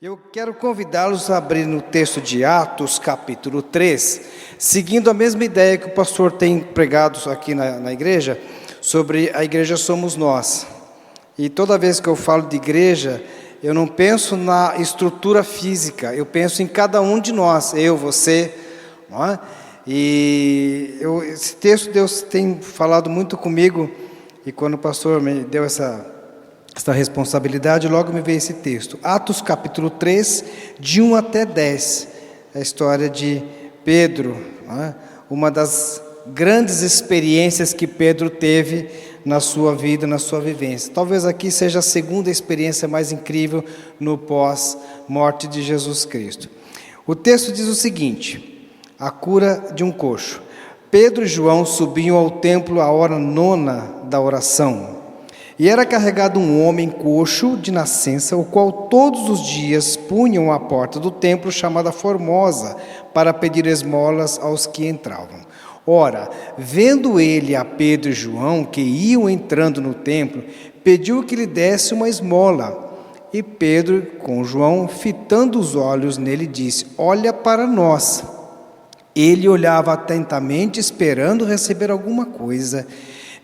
Eu quero convidá-los a abrir no texto de Atos, capítulo 3, seguindo a mesma ideia que o pastor tem pregado aqui na igreja, sobre a igreja somos nós. E toda vez que eu falo de igreja, eu não penso na estrutura física, eu penso em cada um de nós, eu, você, não é? Esse texto Deus tem falado muito comigo, e quando o pastor me deu essa responsabilidade, logo me veio esse texto. Atos capítulo 3, de 1 até 10. A história de Pedro, né? Uma das grandes experiências que Pedro teve na sua vida, na sua vivência. Talvez aqui seja a segunda experiência mais incrível no pós-morte de Jesus Cristo. O texto diz o seguinte: a cura de um coxo. Pedro e João subiam ao templo à hora 9ª da oração. E era carregado um homem coxo de nascença, o qual todos os dias punham à porta do templo chamada Formosa, para pedir esmolas aos que entravam. Ora, vendo ele a Pedro e João, que iam entrando no templo, pediu que lhe desse uma esmola. E Pedro, com João, fitando os olhos nele, disse: olha para nós. Ele olhava atentamente, esperando receber alguma coisa.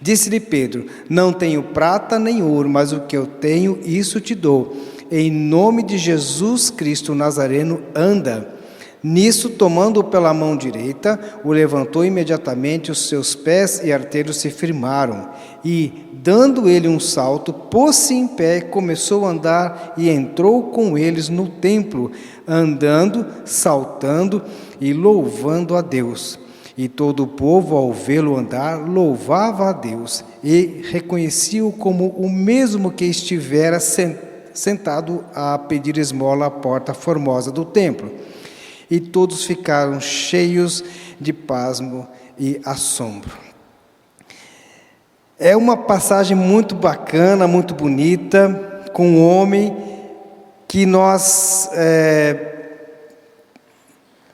Disse-lhe Pedro: não tenho prata nem ouro, mas o que eu tenho, isso te dou. Em nome de Jesus Cristo Nazareno, anda. Nisso, tomando-o pela mão direita, o levantou imediatamente, os seus pés e artelhos se firmaram. E, dando ele um salto, pôs-se em pé, começou a andar e entrou com eles no templo, andando, saltando e louvando a Deus. E todo o povo, ao vê-lo andar, louvava a Deus e reconhecia-o como o mesmo que estivera sentado a pedir esmola à porta formosa do templo. E todos ficaram cheios de pasmo e assombro. É uma passagem muito bacana, muito bonita, com um homem que nós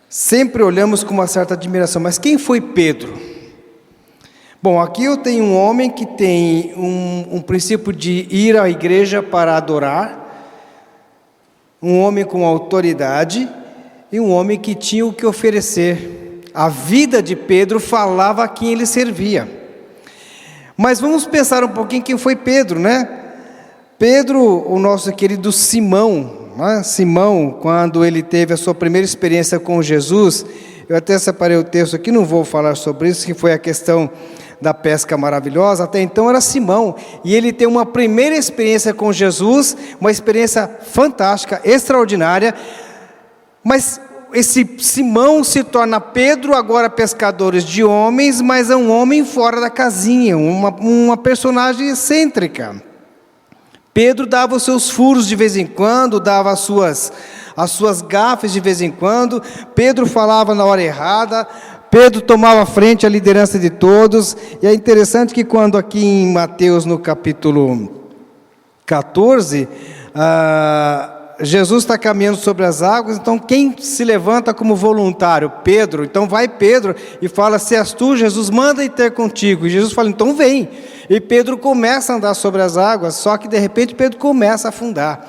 sempre olhamos com uma certa admiração. Mas quem foi Pedro? Bom, aqui eu tenho um homem que tem um princípio de ir à igreja para adorar, um homem com autoridade e um homem que tinha o que oferecer. A vida de Pedro falava a quem ele servia. Mas vamos pensar um pouquinho quem foi Pedro, né? Pedro, o nosso querido Simão, Simão, quando ele teve a sua primeira experiência com Jesus, eu até separei o texto aqui, não vou falar sobre isso, que foi a questão da pesca maravilhosa. Até então era Simão, e ele tem uma primeira experiência com Jesus, uma experiência fantástica, extraordinária, mas esse Simão se torna Pedro, agora pescadores de homens, mas é um homem fora da casinha, uma personagem excêntrica. Pedro dava os seus furos de vez em quando, dava as suas gafes de vez em quando. Pedro falava na hora errada. Pedro tomava frente à liderança de todos. E é interessante que quando aqui em Mateus, no capítulo 14, Jesus está caminhando sobre as águas, então quem se levanta como voluntário? Pedro. Então vai Pedro e fala: se és tu, Jesus, manda ir ter contigo. E Jesus fala: então vem. E Pedro começa a andar sobre as águas, só que de repente Pedro começa a afundar.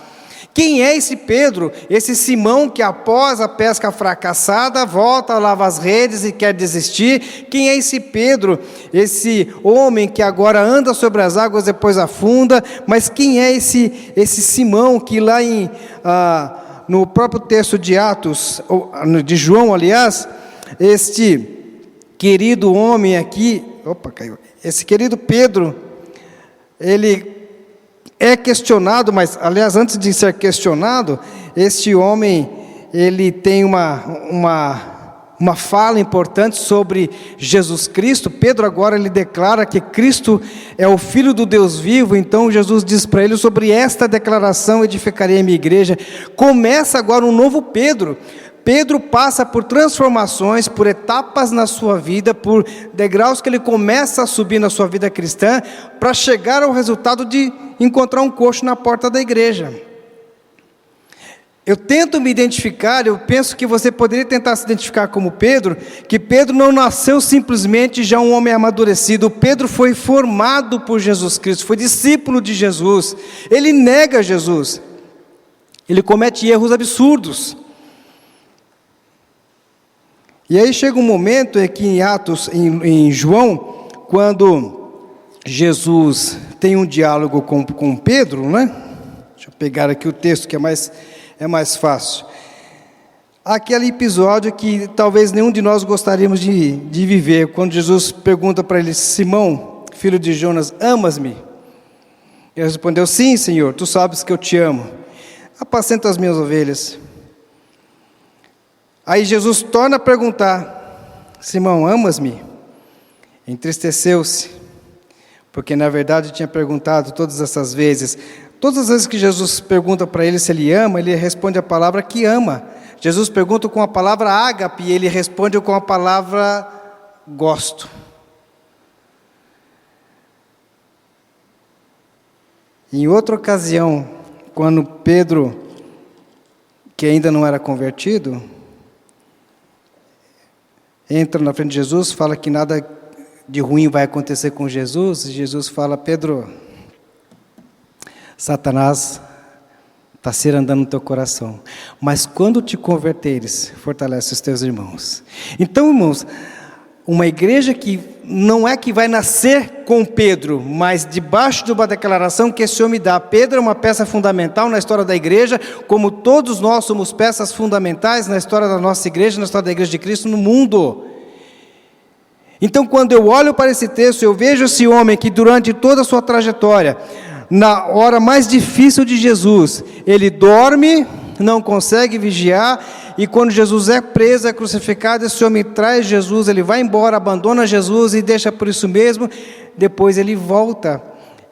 Quem é esse Pedro? Esse Simão que após a pesca fracassada, volta, lava as redes e quer desistir. Quem é esse Pedro? Esse homem que agora anda sobre as águas, depois afunda. Mas quem é esse Simão que lá no próprio texto de Atos, de João, aliás, este querido homem aqui, esse querido Pedro, ele é questionado, mas, aliás, antes de ser questionado, este homem, ele tem uma fala importante sobre Jesus Cristo. Pedro agora, ele declara que Cristo é o Filho do Deus vivo. Então Jesus diz para ele: sobre esta declaração edificarei a minha igreja. Começa agora um novo Pedro. Pedro passa por transformações, por etapas na sua vida, por degraus que ele começa a subir na sua vida cristã, para chegar ao resultado de encontrar um coxo na porta da igreja. Eu tento me identificar, eu penso que você poderia tentar se identificar como Pedro, que Pedro não nasceu simplesmente já um homem amadurecido. Pedro foi formado por Jesus Cristo, foi discípulo de Jesus. Ele nega Jesus. Ele comete erros absurdos. E aí chega um momento em que em Atos, em João, quando Jesus tem um diálogo com Pedro, né? Deixa eu pegar aqui o texto que é mais fácil. Aquele episódio que talvez nenhum de nós gostaríamos de viver, quando Jesus pergunta para ele: Simão, filho de Jonas, amas-me? Ele respondeu: sim, Senhor, tu sabes que eu te amo. Apacenta as minhas ovelhas. Aí Jesus torna a perguntar: Simão, amas-me? Entristeceu-se, porque na verdade tinha perguntado todas essas vezes. Todas as vezes que Jesus pergunta para ele se ele ama, ele responde a palavra que ama. Jesus pergunta com a palavra ágape e ele responde com a palavra gosto. Em outra ocasião, quando Pedro, que ainda não era convertido, entra na frente de Jesus, fala que nada de ruim vai acontecer com Jesus, e Jesus fala: Pedro, Satanás está se andando no teu coração, mas quando te converteres, fortalece os teus irmãos. Então, irmãos, uma igreja que não é que vai nascer com Pedro, mas debaixo de uma declaração que esse homem dá. Pedro é uma peça fundamental na história da igreja, como todos nós somos peças fundamentais na história da nossa igreja, na história da igreja de Cristo no mundo. Então, quando eu olho para esse texto, eu vejo esse homem que durante toda a sua trajetória, na hora mais difícil de Jesus, ele dorme, não consegue vigiar, e quando Jesus é preso, é crucificado, esse homem traz Jesus, ele vai embora, abandona Jesus e deixa por isso mesmo. Depois ele volta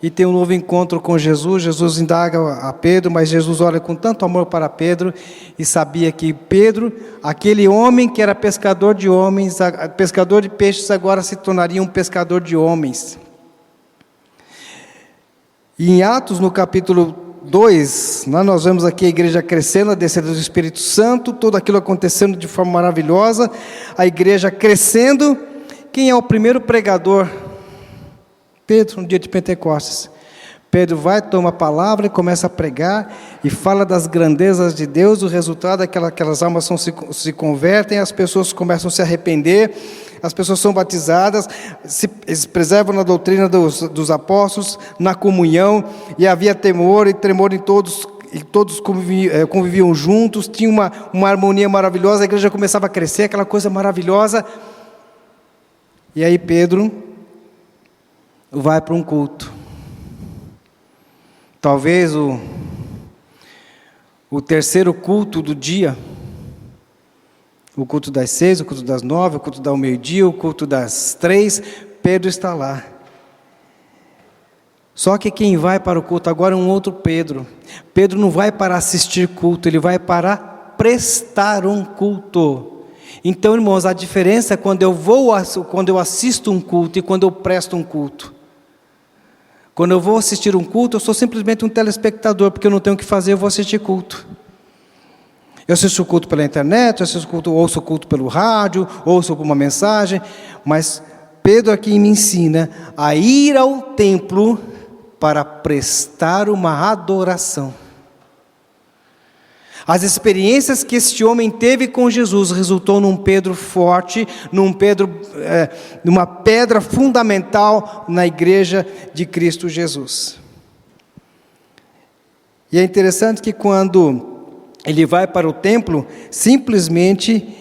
e tem um novo encontro com Jesus. Jesus indaga a Pedro, mas Jesus olha com tanto amor para Pedro e sabia que Pedro, aquele homem que era pescador de homens, pescador de peixes, agora se tornaria um pescador de homens. E em Atos, no capítulo 2, nós vemos aqui a igreja crescendo, a descida do Espírito Santo, tudo aquilo acontecendo de forma maravilhosa, a igreja crescendo. Quem é o primeiro pregador? Pedro, no dia de Pentecostes. Pedro vai, toma a palavra e começa a pregar, e fala das grandezas de Deus. O resultado é que aquelas almas se convertem, as pessoas começam a se arrepender, as pessoas são batizadas, eles preservam na doutrina dos apóstolos, na comunhão, e havia temor e tremor em todos, e todos conviviam juntos, tinha uma harmonia maravilhosa, a igreja começava a crescer, aquela coisa maravilhosa. E aí Pedro vai para um culto, talvez o terceiro culto do dia, o culto das 6, o culto das 9, o culto do meio-dia, o culto das 3, Pedro está lá. Só que quem vai para o culto agora é um outro Pedro. Pedro não vai para assistir culto, ele vai para prestar um culto. Então, irmãos, a diferença é quando eu assisto um culto e quando eu presto um culto. Quando eu vou assistir um culto, eu sou simplesmente um telespectador, porque eu não tenho o que fazer, eu vou assistir culto. Eu assisto o culto pela internet, eu assisto o culto, ouço o culto pelo rádio, ouço uma mensagem, mas Pedro aqui me ensina a ir ao templo para prestar uma adoração. As experiências que este homem teve com Jesus resultou num Pedro forte, numa pedra fundamental na igreja de Cristo Jesus. E é interessante que quando ele vai para o templo, simplesmente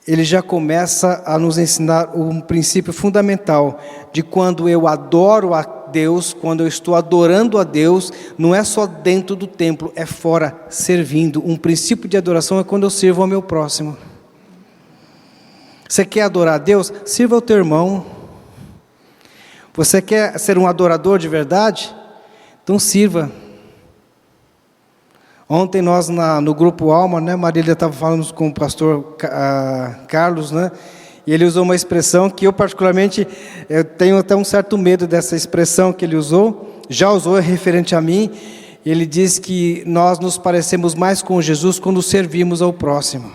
ele já começa a nos ensinar um princípio fundamental, de quando eu adoro a Deus, quando eu estou adorando a Deus, não é só dentro do templo, é fora, servindo. Um princípio de adoração é quando eu sirvo ao meu próximo. Você quer adorar a Deus? Sirva ao teu irmão. Você quer ser um adorador de verdade? Então sirva. Ontem nós no grupo Alma, né, Marília estava falando com o pastor Carlos, né, e ele usou uma expressão que eu particularmente, eu tenho até um certo medo dessa expressão que ele usou, já usou referente a mim. Ele diz que nós nos parecemos mais com Jesus quando servimos ao próximo.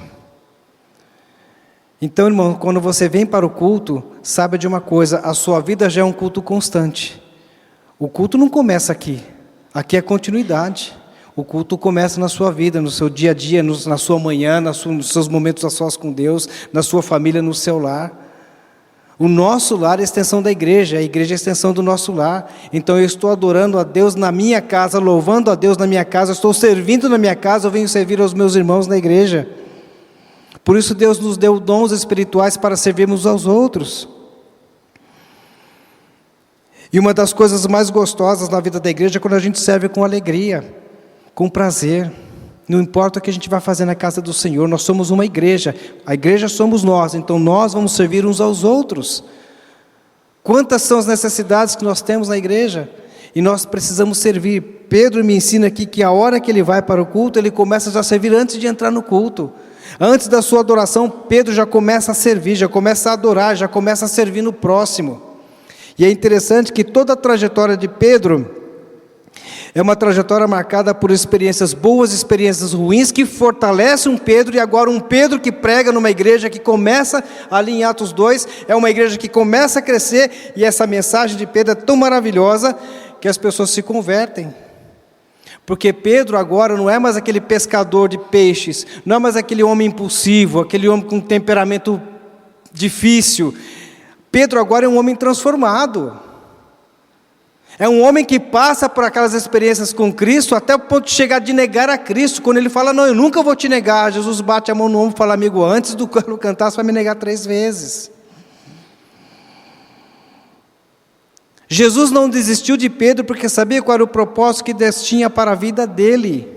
Então, irmão, quando você vem para o culto, saiba de uma coisa, a sua vida já é um culto constante. O culto não começa aqui, aqui é continuidade. O culto começa na sua vida, no seu dia a dia, na sua manhã, nos seus momentos a sós com Deus, na sua família, no seu lar. O nosso lar é a extensão da igreja, a igreja é a extensão do nosso lar. Então eu estou adorando a Deus na minha casa, louvando a Deus na minha casa, estou servindo na minha casa, eu venho servir aos meus irmãos na igreja. Por isso Deus nos deu dons espirituais para servirmos aos outros. E uma das coisas mais gostosas na vida da igreja é quando a gente serve com alegria, com prazer. Não importa o que a gente vai fazer na casa do Senhor, nós somos uma igreja. A igreja somos nós, então nós vamos servir uns aos outros. Quantas são as necessidades que nós temos na igreja? E nós precisamos servir. Pedro me ensina aqui que a hora que ele vai para o culto, ele começa já a servir antes de entrar no culto. Antes da sua adoração, Pedro já começa a servir, já começa a adorar, já começa a servir no próximo. E é interessante que toda a trajetória de Pedro é uma trajetória marcada por experiências boas, experiências ruins, que fortalece um Pedro, e agora um Pedro que prega numa igreja que começa, ali em Atos 2, é uma igreja que começa a crescer, e essa mensagem de Pedro é tão maravilhosa, que as pessoas se convertem. Porque Pedro agora não é mais aquele pescador de peixes, não é mais aquele homem impulsivo, aquele homem com temperamento difícil. Pedro agora é um homem transformado. É um homem que passa por aquelas experiências com Cristo, até o ponto de chegar de negar a Cristo. Quando ele fala, não, eu nunca vou te negar. Jesus bate a mão no ombro e fala, amigo, antes do cano cantar, você vai me negar 3 vezes. Jesus não desistiu de Pedro, porque sabia qual era o propósito que Deus tinha para a vida dele.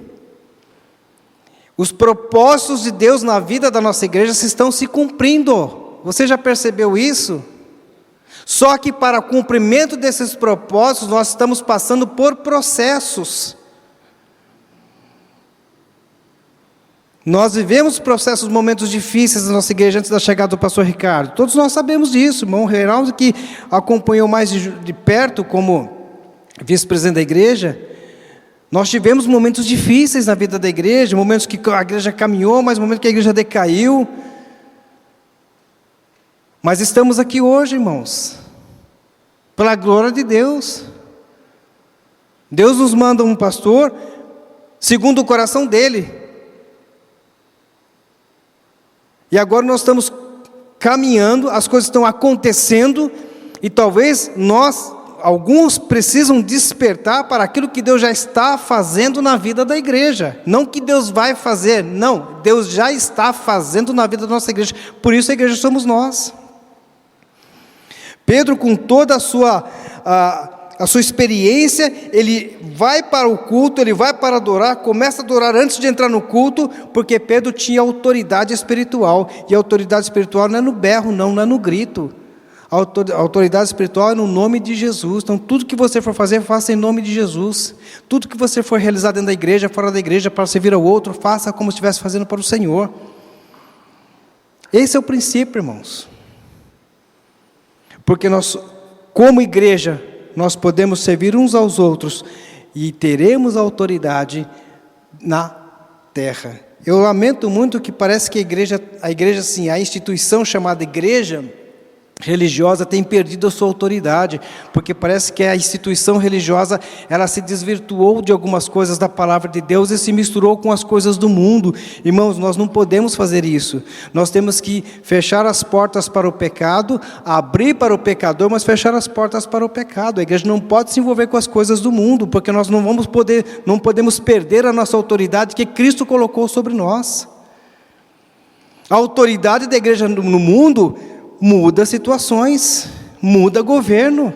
Os propósitos de Deus na vida da nossa igreja estão se cumprindo. Você já percebeu isso? Só que para o cumprimento desses propósitos, nós estamos passando por processos. Nós vivemos processos, momentos difíceis na nossa igreja antes da chegada do pastor Ricardo. Todos nós sabemos disso. O irmão Reinaldo, que acompanhou mais de perto como vice-presidente da igreja, nós tivemos momentos difíceis na vida da igreja, momentos que a igreja caminhou, mas momentos que a igreja decaiu. Mas estamos aqui hoje, irmãos, pela glória de Deus. Deus nos manda um pastor segundo o coração dele. E agora nós estamos caminhando, as coisas estão acontecendo, e talvez alguns precisam despertar para aquilo que Deus já está fazendo na vida da igreja. Não que Deus vai fazer, não, Deus já está fazendo na vida da nossa igreja. Por isso a igreja somos nós. Pedro, com toda a sua experiência, ele vai para o culto, ele vai para adorar, começa a adorar antes de entrar no culto, porque Pedro tinha autoridade espiritual, e a autoridade espiritual não é no berro, não é no grito. A autoridade espiritual é no nome de Jesus. Então tudo que você for fazer, faça em nome de Jesus. Tudo que você for realizar dentro da igreja, fora da igreja, para servir ao outro, faça como se estivesse fazendo para o Senhor. Esse é o princípio, irmãos. Porque nós, como igreja, nós podemos servir uns aos outros e teremos autoridade na terra. Eu lamento muito que parece que a igreja, sim, a instituição chamada igreja religiosa tem perdido a sua autoridade, porque parece que a instituição religiosa, ela se desvirtuou de algumas coisas da palavra de Deus e se misturou com as coisas do mundo. Irmãos, nós não podemos fazer isso. Nós temos que fechar as portas para o pecado, abrir para o pecador, mas fechar as portas para o pecado. A igreja não pode se envolver com as coisas do mundo, porque nós não podemos perder a nossa autoridade que Cristo colocou sobre nós. A autoridade da igreja no mundo muda situações, muda governo.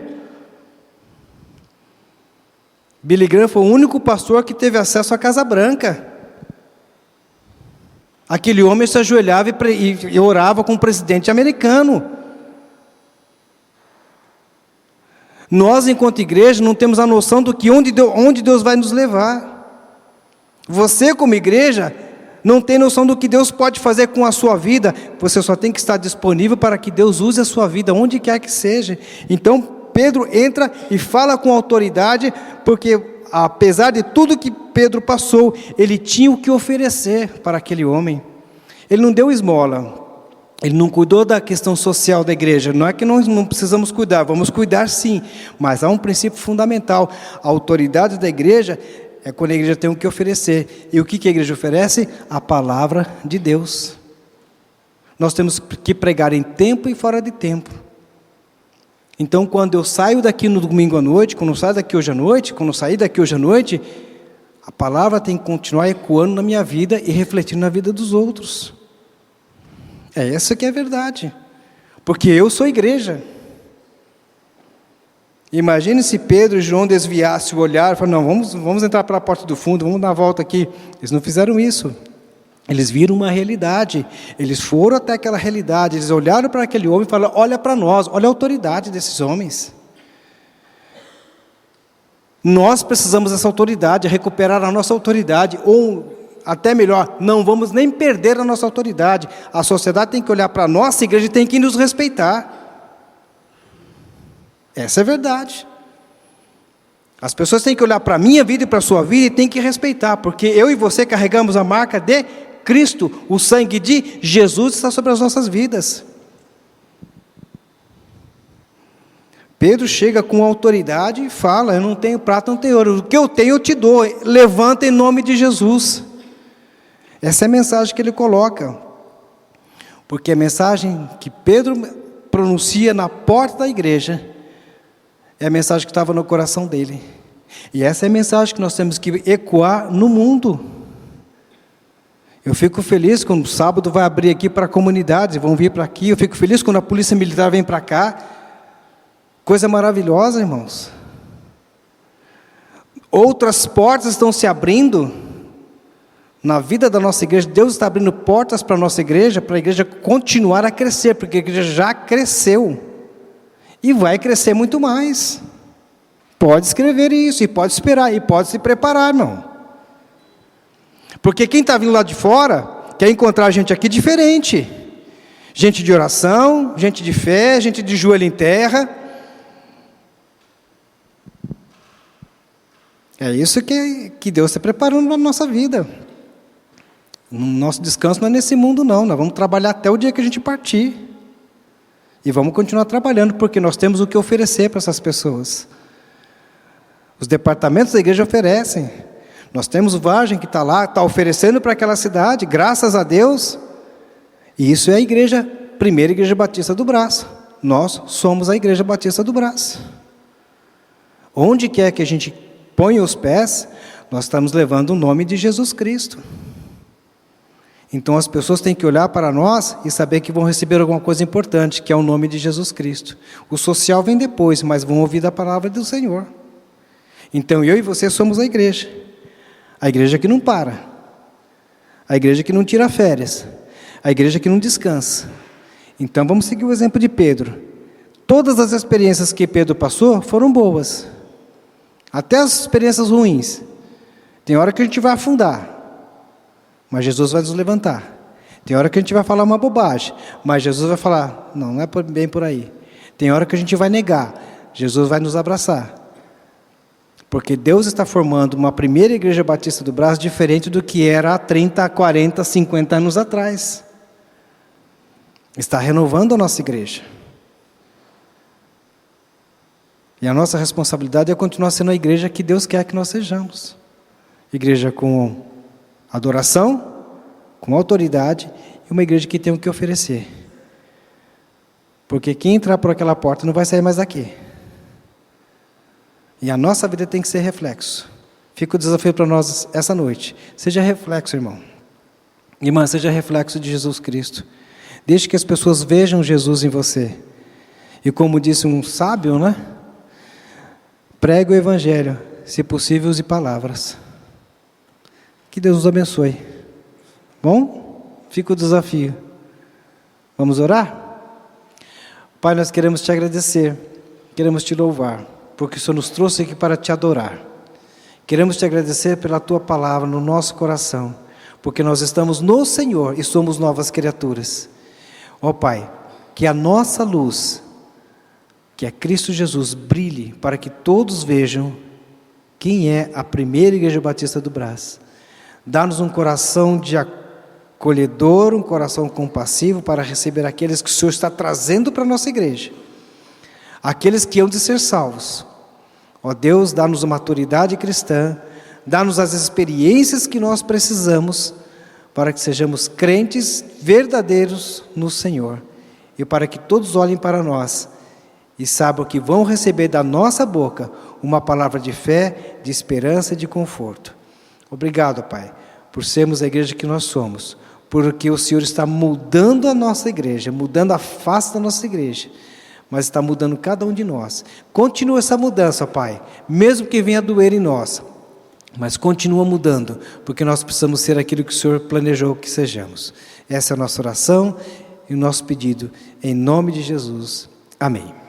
Billy Graham foi o único pastor que teve acesso à Casa Branca. Aquele homem se ajoelhava e orava com o presidente americano. Nós, enquanto igreja, não temos a noção do que onde Deus vai nos levar. Você, como igreja, não tem noção do que Deus pode fazer com a sua vida. Você só tem que estar disponível para que Deus use a sua vida, onde quer que seja. Então, Pedro entra e fala com autoridade, porque apesar de tudo que Pedro passou, ele tinha o que oferecer para aquele homem. Ele não deu esmola, ele não cuidou da questão social da igreja. Não é que nós não precisamos cuidar, vamos cuidar sim, mas há um princípio fundamental. A autoridade da igreja é quando a igreja tem o que oferecer. E o que a igreja oferece? A palavra de Deus. Nós temos que pregar em tempo e fora de tempo. Então, quando eu saio daqui no domingo à noite, quando eu saio daqui hoje à noite, quando eu sair daqui hoje à noite, a palavra tem que continuar ecoando na minha vida e refletindo na vida dos outros. É essa que é a verdade. Porque eu sou igreja. Imagine se Pedro e João desviassem o olhar e falaram, não, vamos entrar pela porta do fundo, vamos dar a volta aqui. Eles não fizeram isso. Eles viram uma realidade, eles foram até aquela realidade, eles olharam para aquele homem e falaram, olha para nós, olha a autoridade desses homens. Nós precisamos dessa autoridade, recuperar a nossa autoridade, ou até melhor, não vamos nem perder a nossa autoridade. A sociedade tem que olhar para a nossa igreja e tem que nos respeitar. Essa é a verdade. As pessoas têm que olhar para a minha vida e para a sua vida e têm que respeitar, porque eu e você carregamos a marca de Cristo, o sangue de Jesus está sobre as nossas vidas. Pedro chega com autoridade e fala, eu não tenho prata, não tenho ouro, o que eu tenho eu te dou, levanta em nome de Jesus. Essa é a mensagem que ele coloca, porque a mensagem que Pedro pronuncia na porta da igreja, é a mensagem que estava no coração dele, e essa é a mensagem que nós temos que ecoar no mundo. Eu fico feliz quando o sábado vai abrir aqui para comunidades, vão vir para aqui, eu fico feliz quando a polícia militar vem para cá, coisa maravilhosa, irmãos. Outras portas estão se abrindo na vida da nossa igreja, Deus está abrindo portas para a nossa igreja, para a igreja continuar a crescer, porque a igreja já cresceu, e vai crescer muito mais. Pode escrever isso, e pode esperar, e pode se preparar, irmão. Porque quem está vindo lá de fora, quer encontrar gente aqui diferente. Gente de oração, gente de fé, gente de joelho em terra. É isso que Deus está preparando na nossa vida. O nosso descanso não é nesse mundo não, nós vamos trabalhar até o dia que a gente partir. E vamos continuar trabalhando, porque nós temos o que oferecer para essas pessoas. Os departamentos da igreja oferecem. Nós temos o Vargem que está lá, está oferecendo para aquela cidade, graças a Deus. E isso é a igreja, primeira igreja batista do Brás. Nós somos a igreja batista do Brás. Onde quer que a gente ponha os pés, nós estamos levando o nome de Jesus Cristo. Então as pessoas têm que olhar para nós e saber que vão receber alguma coisa importante, que é o nome de Jesus Cristo. O social vem depois, mas vão ouvir a palavra do Senhor. Então eu e você somos a igreja. A igreja que não para, a igreja que não tira férias, a igreja que não descansa. Então vamos seguir o exemplo de Pedro. Todas as experiências que Pedro passou foram boas, até as experiências ruins. Tem hora que a gente vai afundar, mas Jesus vai nos levantar. Tem hora que a gente vai falar uma bobagem, mas Jesus vai falar, não é bem por aí. Tem hora que a gente vai negar, Jesus vai nos abraçar. Porque Deus está formando uma primeira igreja batista do Brás diferente do que era há 30, 40, 50 anos atrás. Está renovando a nossa igreja. E a nossa responsabilidade é continuar sendo a igreja que Deus quer que nós sejamos. Igreja com adoração, com autoridade, e uma igreja que tem o que oferecer. Porque quem entrar por aquela porta não vai sair mais daqui. E a nossa vida tem que ser reflexo. Fica o desafio para nós essa noite. Seja reflexo, irmão. Irmã, seja reflexo de Jesus Cristo. Deixe que as pessoas vejam Jesus em você. E como disse um sábio, né? Pregue o evangelho, se possível use palavras. Que Deus nos abençoe. Bom? Fica o desafio. Vamos orar? Pai, nós queremos te agradecer. Queremos te louvar. Porque o Senhor nos trouxe aqui para te adorar. Queremos te agradecer pela tua palavra no nosso coração, porque nós estamos no Senhor e somos novas criaturas. Ó Pai, que a nossa luz, que é Cristo Jesus, brilhe para que todos vejam quem é a primeira igreja batista do Brás. Dá-nos um coração de acolhedor, um coração compassivo para receber aqueles que o Senhor está trazendo para a nossa igreja. Aqueles que hão de ser salvos. Ó Deus, dá-nos a maturidade cristã, Dá-nos as experiências que nós precisamos para que sejamos crentes verdadeiros no Senhor e para que todos olhem para nós e saibam que vão receber da nossa boca uma palavra de fé, de esperança e de conforto. Obrigado, Pai, por sermos a igreja que nós somos, porque o Senhor está mudando a nossa igreja, mudando a face da nossa igreja, mas está mudando cada um de nós. Continua essa mudança, Pai, mesmo que venha doer em nós, mas continua mudando, porque nós precisamos ser aquilo que o Senhor planejou que sejamos. Essa é a nossa oração e o nosso pedido, em nome de Jesus. Amém.